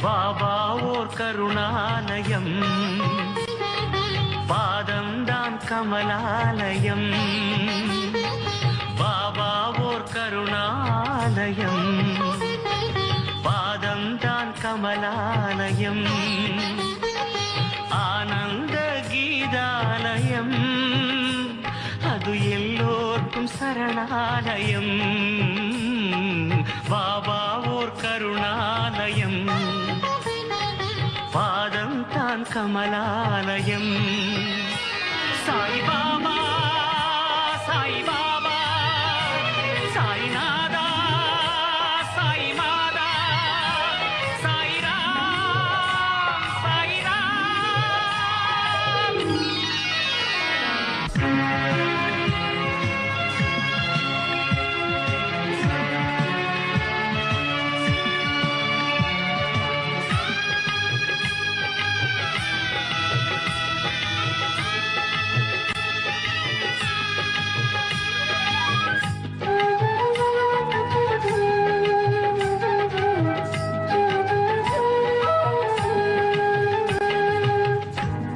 பாபா ஓர் கருணாலயம், பாதம்தான் கமலாலயம். பாபா ஓர் கருணாலயம், பாதம்தான் கமலாலயம். ஆனந்த கீதாலயம், அது எல்லோர்க்கும் சரணாலயம். பாபா ஓர் கருணாலயம், பாதம் தான் கமலாலயம். சாய் பாபா, சாய் பாபா, சாய்நாதா, சாய் மாதா, சாய் ராம், சாய் ராம்.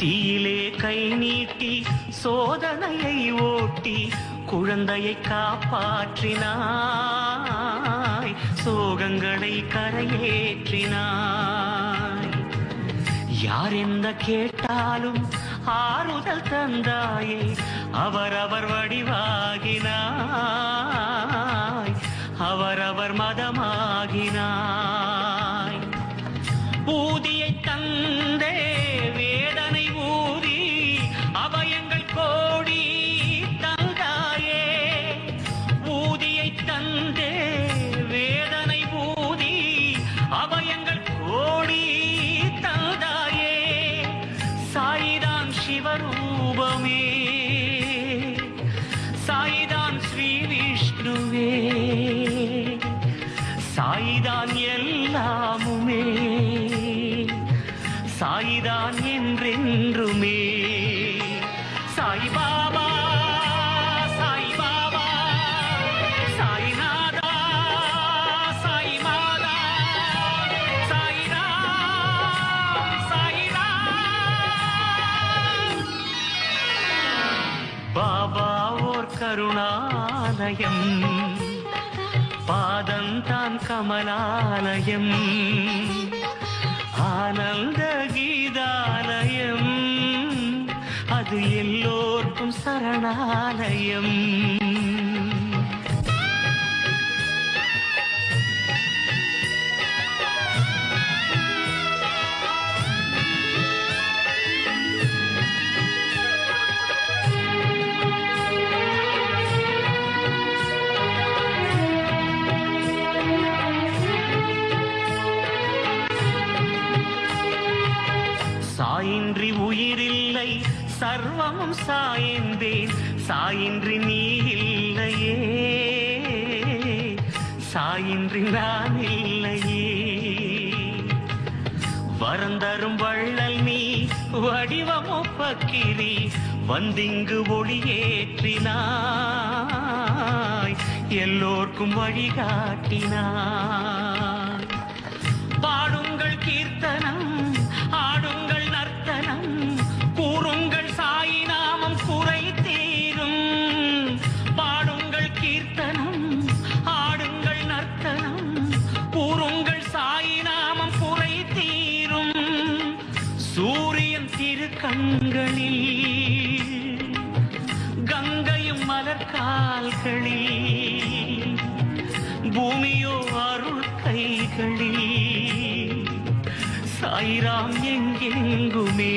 தீயிலே கை நீட்டி சோதனையை ஓட்டி குழந்தையை காப்பாற்றினாய், சோகங்களை கரையேற்றினாய். யார் என்ன கேட்டாலும் ஆறுதல் தந்தாயே, அவரவர் வடிவாகினாய், அவரவர் மதமாகினாய். ஊதியை தந்தே வேதனை ஊதி அபயங்கள் கோடி தந்தாயே. ஊதியை தந்தே வேதனை ஊதி அபயங்கள் கோடி தந்தாயே. சாயிதான் சிவரூபமே, சாயிதான் ஸ்ரீ விஷ்ணுவே, சாயிதான் எல்லாமுமே, சாயிதான் என்றென்றுமே. சாய் பாபா, சாய் பாபா, சாய்நாதா, சாய் மாதா, சாய் ராம், சாய் ராம். பாபா ஓர் கருணாலயம், பாதம்தான் கமலாலயம். ஆனந்த கீதாலயம், அது எல்லோர்க்கும் சரணாலயம். சாயின்றி உயிரில்லை, சர்வமும் சாய்ந்தேன், சாயின்றி நீ இல்லையே, சாயின்றி நான் இல்லையே. வரந்தரும் வள்ளல் நீ, வடிவமோ பக்கிரி, வந்திங்கு ஒளியேற்றினாய், எல்லோர்க்கும் வழிகாட்டினாய். பாடுங்கள் கீர்த்தனம், ஆடுங்கள் நர்த்தனம், கூறுங்கள் சாயி நாமம் குறை தீரும். பாடுங்கள் கீர்த்தனம், ஆடுங்கள் நர்த்தனம், கூறுங்கள் சாயி நாமம் குறை தீரும். சூரியன் திருக்கண்களில், கங்கையும் மலர்கால்களில், பூமியோ அருள் கைகளில், சாய்ராம் எங்கெங்குமே.